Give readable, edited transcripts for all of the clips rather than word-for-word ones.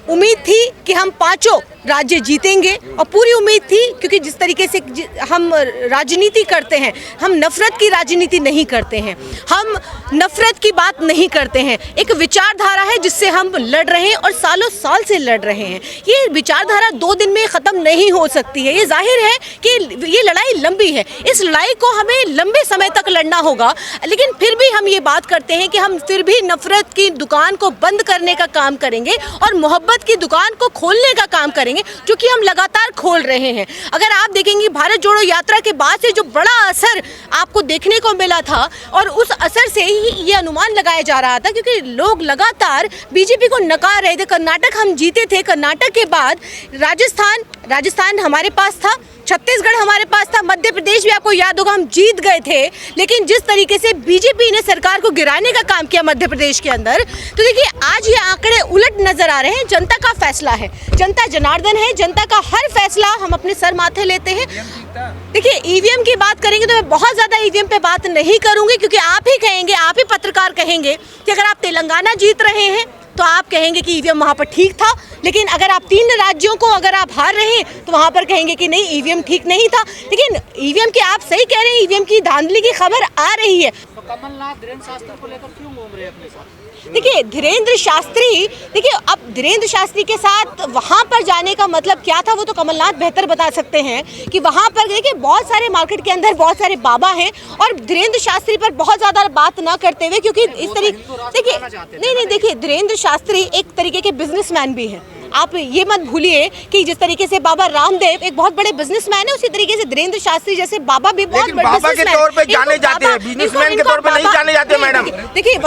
उम्मीद थी कि हम पांचों राज्य जीतेंगे और पूरी उम्मीद थी, क्योंकि जिस तरीके से हम राजनीति करते हैं, हम नफरत की राजनीति नहीं करते हैं, हम नफरत की बात नहीं करते हैं। एक विचारधारा है जिससे हम लड़ रहे हैं और सालों साल से लड़ रहे हैं। ये विचारधारा 2 दिन में ख़त्म नहीं हो सकती है। ये जाहिर है कि ये लड़ाई लंबी है, इस लड़ाई को हमें लंबे समय तक लड़ना होगा। लेकिन फिर भी हम ये बात करते हैं कि हम फिर भी नफरत की दुकान को बंद करने का काम करेंगे और मोहब्बत की दुकान को खोलने का काम करेंगे, जो कि हम लगातार खोल रहे हैं। अगर आप देखेंगे भारत जोड़ो यात्रा के बाद से जो बड़ा असर आपको देखने को मिला था, और उस असर से ही ये अनुमान लगाया जा रहा था, क्योंकि लोग लगातार बीजेपी को नकार रहे थे। कर्नाटक हम जीते थे, कर्नाटक के बाद राजस्थान हमारे पास था, छत्तीसगढ़ हमारे पास था, मध्य प्रदेश भी आपको याद होगा हम जीत गए थे। लेकिन जिस तरीके से बीजेपी ने सरकार को गिराने का काम किया मध्य प्रदेश के अंदर, तो देखिए आज ये आंकड़े उलट नजर आ रहे हैं। जनता का फैसला है, जनता जनार्दन है, जनता का हर फैसला हम अपने सर माथे लेते हैं। देखिए ईवीएम की बात करेंगे तो मैं बहुत ज़्यादा ईवीएम पे बात नहीं करूँगी, क्योंकि आप ही कहेंगे, आप ही पत्रकार कहेंगे कि अगर आप तेलंगाना जीत रहे हैं तो आप कहेंगे कि ईवीएम वहाँ पर ठीक था, लेकिन अगर आप 3 राज्यों को अगर आप हार रहे हैं तो वहाँ पर कहेंगे कि नहीं ईवीएम ठीक नहीं था। लेकिन ईवीएम की आप सही कह रहे हैं, ईवीएम की धांधली की खबर आ रही है। तो कमलनाथ धीरेन्द्र शास्त्री को लेकर क्यों घूम रहे हैं अपने साथ? देखिए धीरेन्द्र शास्त्री, देखिए अब धीरेन्द्र शास्त्री के साथ वहाँ पर जाने का मतलब क्या था वो तो कमलनाथ बेहतर बता सकते हैं। कि वहाँ पर देखिए बहुत सारे मार्केट के अंदर बहुत सारे बाबा हैं, और धीरेन्द्र शास्त्री पर बहुत ज़्यादा बात ना करते हुए, क्योंकि इस तरीके देखिए नहीं देखिए धीरेन्द्र शास्त्री एक तरीके के बिजनेसमैन भी हैं। आप ये मत भूलिए कि जिस तरीके से बाबा रामदेव एक बहुत बड़े बिजनेसमैन है, उसी तरीके से धीरेन्द्र शास्त्री जैसे बाबा भी बहुत बड़े बाबा के तौर पे जाने जाते हैं, बिजनेसमैन के तौर पे नहीं जाने जाते मैडम। देखिए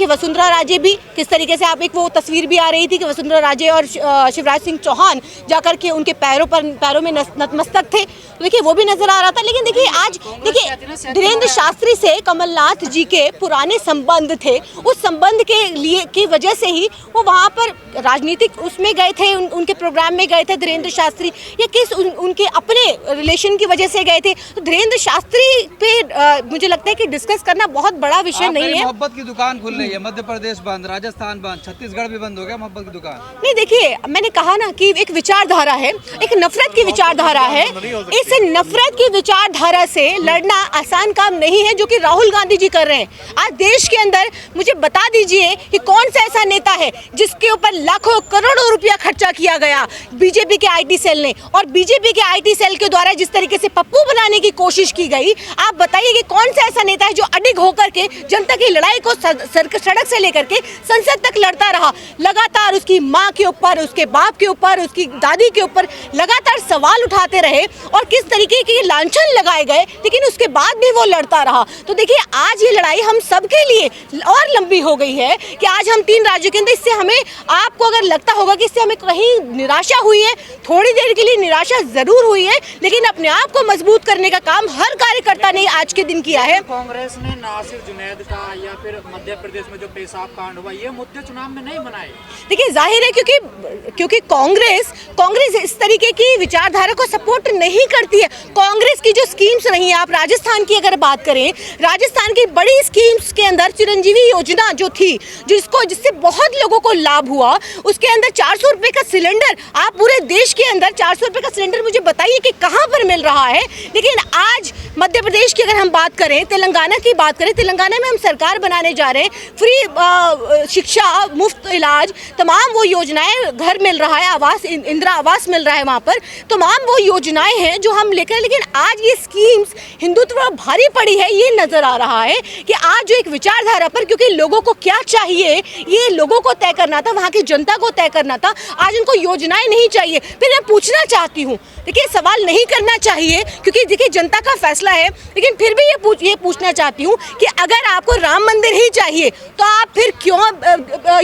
वसुंधरा राजे भी किस तरीके से, आप एक वो तस्वीर भी आ रही थी कि वसुंधरा राजे और शिवराज सिंह चौहान जाकर के उनके पैरों में नतमस्तक थे, तो देखिए वो भी नजर आ रहा था। लेकिन देखिए आज देखिए धीरेन्द्र शास्त्री से कमलनाथ जी के पुराने संबंध थे, उस संबंध के लिए की वजह से ही वो वहाँ पर राजनीतिक उसमें गए थे, उनके प्रोग्राम में गए थे धीरेन्द्र शास्त्री, या किस उनके अपने रिलेशन की वजह से गए थे। तो धीरेन्द्र शास्त्री पे मुझे लगता है कि डिस्कस करना बहुत बड़ा विषय नहीं है। मोहब्बत की दुकान खुल रही है, मध्य प्रदेश बंद, राजस्थान बंद, छत्तीसगढ़ भी बंद हो गया मोहब्बत की दुकान। नहीं देखिए मैंने कहा ना कि एक विचारधारा है, एक नफरत की विचारधारा है। इस नफरत की विचारधारा से लड़ना आसान काम नहीं है, जो कि राहुल गांधी जी कर रहे हैं। आज देश के अंदर मुझे बता दीजिए कि कौन सा ऐसा नेता है जिसके ऊपर लाखों करोड़ों रुपया खर्चा किया गया बीजेपी के आईटी सेल ने, और बीजेपी के आईटी सेल के द्वारा जिस तरीके से पप्पू बनाने की कोशिश की गई। आप बताइए कि कौन सा ऐसा नेता है जो अडिग होकर के जनता की लड़ाई को सड़क से लेकर के संसद तक लड़ता रहा। लगातार उसकी माँ के ऊपर, उसके बाप के ऊपर, उसकी दादी के ऊपर लगातार सवाल उठाते रहे और किस तरीके के लांछन लगाए गए, लेकिन उसके बाद भी वो लड़ता रहा। तो देखिए आज ये लड़ाई हम सबके लिए और लंबी हो गई है कि आज हम 3 राज्यों के अंदर, इससे हमें, आपको अगर लगता होगा कि इससे हमें कहीं निराशा हुई है, थोड़ी देर के लिए निराशा जरूर हुई है, लेकिन अपने आप को मजबूत करने का काम हर कार्यकर्ता ने आज के दिन किया है। कांग्रेस ने नासिर जुनैद का या फिर मध्य प्रदेश में जो पेशाब कांड हुआ, ये मुद्दे चुनाव में नहीं बनाए। देखिए जाहिर है क्योंकि कांग्रेस इस तरीके की विचारधारा को सपोर्ट नहीं करती है। कांग्रेस की जो स्कीम्स रही हैं, आप राजस्थान की अगर बात करें, राजस्थान की बड़ी स्कीम्स के अंदर चिरंजीवी योजना जो थी, जिससे बहुत लोगों को लाभ हुआ, उसके अंदर 400 रुपए का सिलेंडर, आप पूरे देश के अंदर 400 रुपए का सिलेंडर मुझे बताइए कि कहां पर मिल रहा है। लेकिन आज मध्य प्रदेश की अगर हम बात करें, तेलंगाना की बात करें, तेलंगाना में हम सरकार बनाने जा रहे हैं, फ्री शिक्षा, मुफ्त इलाज, तमाम वो योजनाएं, घर मिल रहा है, आवास, इंदिरा आवास मिल रहा है वहाँ पर, तमाम वो योजनाएं हैं जो हम लेकर। लेकिन आज ये स्कीम्स हिंदुत्व पर भारी पड़ी है, ये नजर आ रहा है कि आज जो एक विचारधारा पर, क्योंकि लोगों को क्या चाहिए ये लोगों को तय करना था, वहाँ की जनता को तय करना था। आज उनको योजनाएं नहीं चाहिए। फिर मैं पूछना चाहती हूँ, देखिए सवाल नहीं करना चाहिए क्योंकि देखिए जनता का फैसला है, लेकिन फिर भी ये पूछना चाहती हूँ कि अगर आपको राम मंदिर ही चाहिए तो आप फिर क्यों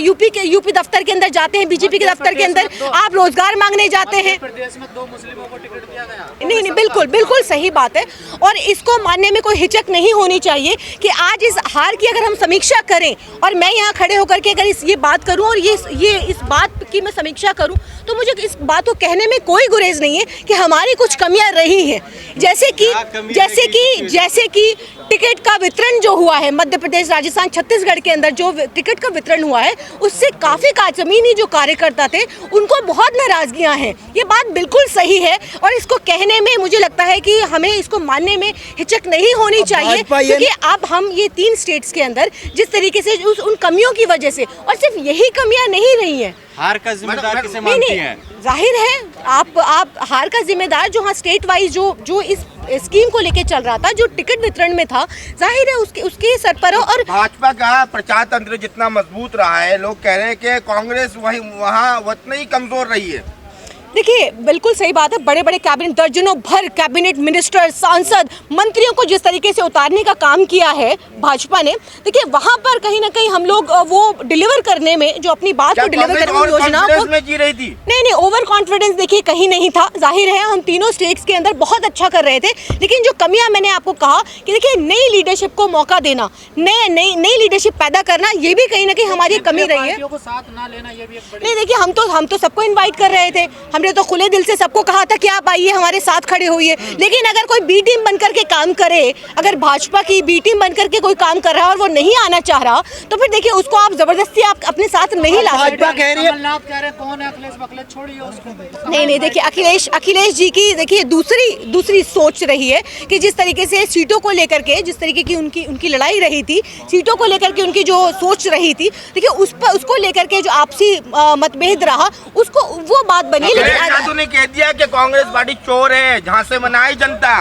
यूपी दफ्तर के अंदर जाते हैं, बीजेपी के दफ्तर के अंदर आप रोजगार मांगने जाते हैं। प्रदेश में 2 मुस्लिमों को टिकट दिया गया। नहीं बिल्कुल सही बात है, और इसको मानने में कोई हिचक नहीं होनी चाहिए कि आज इस हार की अगर हम समीक्षा करें, और मैं यहाँ खड़े होकर के अगर ये बात करूँ और ये इस बात की मैं समीक्षा करूँ, तो मुझे इस बात को कहने में कोई गुरेज नहीं है कि हमारी कुछ कमियां रही हैं, जैसे कि टिकट का वितरण जो हुआ है मध्य प्रदेश, राजस्थान, छत्तीसगढ़ के अंदर जो टिकट का वितरण हुआ है उससे काफ़ी ज़मीनी जो कार्यकर्ता थे उनको बहुत नाराज़गियाँ हैं। ये बात बिल्कुल सही है और इसको कहने में मुझे लगता है कि हमें इसको मानने में हिचक नहीं होनी चाहिए, क्योंकि अब हम ये 3 स्टेट्स के अंदर जिस तरीके से उन कमियों की वजह से, और सिर्फ यही कमियाँ नहीं रही हैं, हार का जिम्मेदार किसे मानती हैं? जाहिर है आप हार का जिम्मेदार जो हाँ स्टेट वाइज जो इस स्कीम को लेके चल रहा था, जो टिकट वितरण में था, जाहिर है उसके सर पर। और भाजपा का प्रचार तंत्र जितना मजबूत रहा है, लोग कह रहे हैं कि कांग्रेस वहाँ उतना ही कमजोर रही है। देखिए बिल्कुल सही बात है, बड़े बड़े कैबिनेट, दर्जनों भर कैबिनेट मिनिस्टर, सांसद, मंत्रियों को जिस तरीके से उतारने का काम किया है भाजपा ने, देखिए वहां पर कहीं ना कहीं हम लोग वो डिलीवर करने में, जो अपनी बात को डिलीवर करने में, योजना को में जी रही थी। नहीं, ओवर कॉन्फिडेंस देखिए कहीं नहीं था। जाहिर है हम तीनों स्टेट्स के अंदर बहुत अच्छा कर रहे थे, लेकिन जो कमियां मैंने आपको कहा कि देखिए नई लीडरशिप को मौका देना, नई लीडरशिप पैदा करना, ये भी कहीं ना कहीं हमारी कमी रही है। नहीं देखिए हम तो सबको इन्वाइट कर रहे थे, हमने तो खुले दिल से सबको कहा था कि आप आइए हमारे साथ खड़े होइए, लेकिन अगर कोई बी टीम बनकर के काम करे, अगर भाजपा की बी टीम बनकर के कोई काम कर रहा है और वो नहीं आना चाह रहा, तो फिर देखिए उसको आप जबरदस्ती आप अपने साथ नहीं ला सकते। नहीं देखिए अखिलेश जी की देखिए दूसरी सोच रही है कि जिस तरीके से सीटों को लेकर के, जिस तरीके की उनकी लड़ाई रही थी, सीटों को लेकर के उनकी जो सोच रही थी, देखिए उसको लेकर के जो आपसी मतभेद रहा, उसको वो बात बनी। लेकिन ने कह दिया कि कांग्रेस पार्टी चोर है, जहां से मनाई जनता।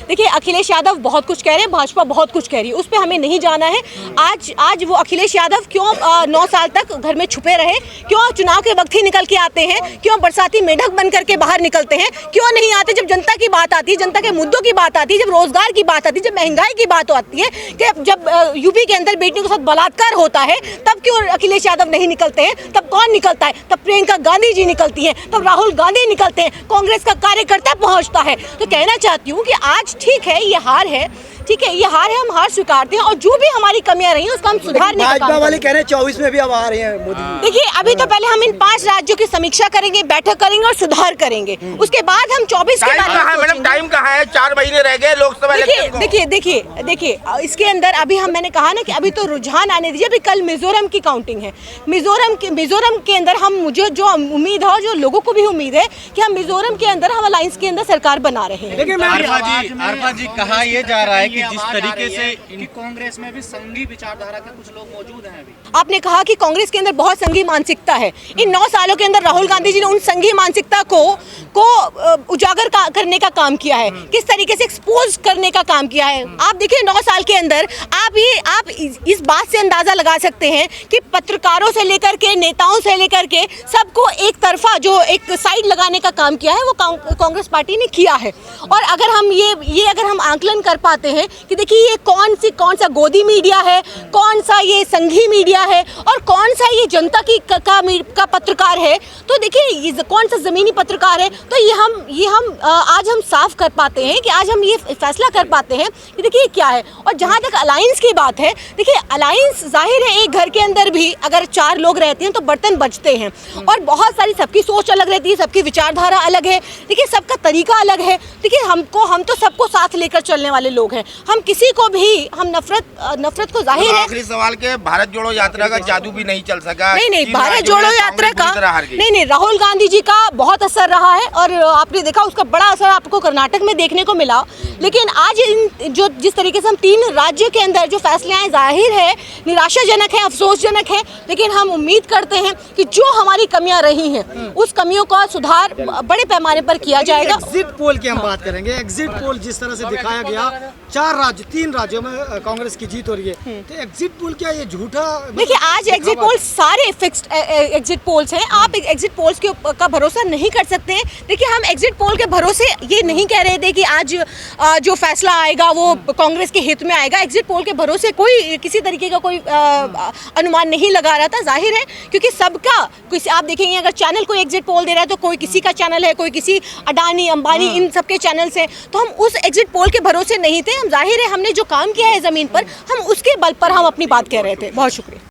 देखिए अखिलेश यादव बहुत कुछ कह रहे हैं, भाजपा बहुत कुछ कह रही है, उस पर हमें नहीं जाना है। आज वो अखिलेश यादव क्यों 9 साल तक घर में छुपे रहे, क्यों चुनाव के वक्त ही निकल के आते हैं, क्यों बरसाती मेढक बन करके बाहर निकलते हैं, क्यों नहीं आते जब जनता की बात आती है, जनता के मुद्दों की बात आती है, जब रोजगार की बात आती है, जब महंगाई की बात आती है, कि जब यूपी के अंदर बेटियों के साथ बलात्कार होता है, तब क्यों अखिलेश यादव नहीं निकलते हैं? तब कौन निकलता है? तब प्रियंका गांधी जी निकलती है, तब राहुल गांधी निकलते हैं, कांग्रेस का कार्यकर्ता पहुंचता है। तो कहना चाहती हूँ कि आज ठीक है, ये हार है, ठीक है, ये हार है, हम हार स्वीकारते हैं और जो भी हमारी कमियां रही हैं उसका हम सुधारने का काम भाजपा वाले कह रहे हैं 24 में भी अब आ रहे हैं मोदी। देखिए अभी तो पहले हम इन 5 राज्यों की समीक्षा करेंगे, बैठक करेंगे और सुधार करेंगे, उसके बाद हम 24 के बाद मैडम टाइम कहाँ है? 4 महीने रह गए लोकसभा इलेक्शन को। देखिए इसके अंदर अभी मैंने कहा ना कि अभी तो रुझान आने दीजिए। अभी कल मिजोरम की काउंटिंग है, मिजोरम के अंदर हम, मुझे जो उम्मीद है, जो लोगों को भी उम्मीद है कि हम मिजोरम के अंदर हम अलायंस के अंदर सरकार बना रहे हैं। लेकिन आरपा जी कहा यह जा रहा है कि जिस तरीके से कांग्रेस में भी संघी विचारधारा के कुछ लोग मौजूद हैं अभी। आपने कहा कि कांग्रेस के अंदर बहुत संघी मानसिकता है। इन 9 सालों के अंदर राहुल गांधी जी ने उन संघी मानसिकता को उजागर करने का काम किया है, किस तरीके से एक्सपोज करने का काम किया है। आप देखिए 9 साल के अंदर आप इस बात से अंदाजा लगा सकते हैं कि पत्रकारों से लेकर के, नेताओं से लेकर के, सबको एक तरफा जो एक साइड लगाने का काम किया है वो कांग्रेस पार्टी ने किया है। और अगर हम ये अगर हम आंकलन कर पाते हैं कि देखिए ये कौन सा गोदी मीडिया है, कौन सा ये संघी मीडिया है और कौन सा ये जनता की का पत्रकार है, तो देखिए ये कौन सा जमीनी पत्रकार है, तो ये हम आज हम साफ कर पाते हैं कि आज हम ये फैसला कर पाते हैं कि देखिए क्या है। और जहाँ तक अलायंस की बात है, देखिए अलायंस जाहिर है एक घर के अंदर भी अगर 4 लोग रहते हैं तो बर्तन बचते हैं और बहुत सारी, सबकी सोच अलग रहती है, सबकी विचारधारा अलग है, देखिए सबका तरीका अलग है। देखिए हम तो सबको साथ लेकर चलने वाले लोग हैं, हम किसी को भी हम नफरत को जाहिर है। आखिरी सवाल के भारत जोड़ो यात्रा का जादू भी नहीं चल सका। नहीं भारत जोड़ो यात्रा का नहीं राहुल गांधी जी का बहुत असर रहा है और आपने देखा उसका बड़ा असर आपको कर्नाटक में देखने को मिला। लेकिन आज जिस तरीके से हम 3 राज्यों के अंदर जो फैसले आए, जाहिर है निराशाजनक है, अफसोसजनक है, लेकिन हम उम्मीद करते हैं कि जो हमारी कमियां रही हैं उस कमियों का सुधार बड़े पैमाने पर किया जाएगा। एग्जिट पोल की हम बात करेंगे। एग्जिट पोल जिस तरह से दिखाया गया, 3 राज्यों में कांग्रेस की जीत हो रही है, तो एग्जिट पोल क्या ये झूठा? देखिए आज एग्जिट पोल सारे फिक्स्ड एग्जिट पोल्स हैं, आप एग्जिट पोल्स का भरोसा नहीं कर सकते हैं। देखिए हम एग्जिट पोल के भरोसे ये नहीं कह रहे थे कि आज जो फैसला आएगा वो कांग्रेस के हित में आएगा। एग्जिट पोल के भरोसे कोई किसी तरीके का कोई अनुमान नहीं लगा रहा था। जाहिर है क्योंकि सबका, आप देखेंगे अगर चैनल कोई एग्जिट पोल दे रहा है तो कोई किसी का चैनल है, कोई किसी अडानी अंबानी इन सबके चैनल्स हैं, तो हम उस एग्जिट पोल के भरोसे नहीं थे। हम जाहिर है हमने जो काम किया है ज़मीन पर, हम उसके बल पर हम अपनी बात कह रहे थे। बहुत शुक्रिया।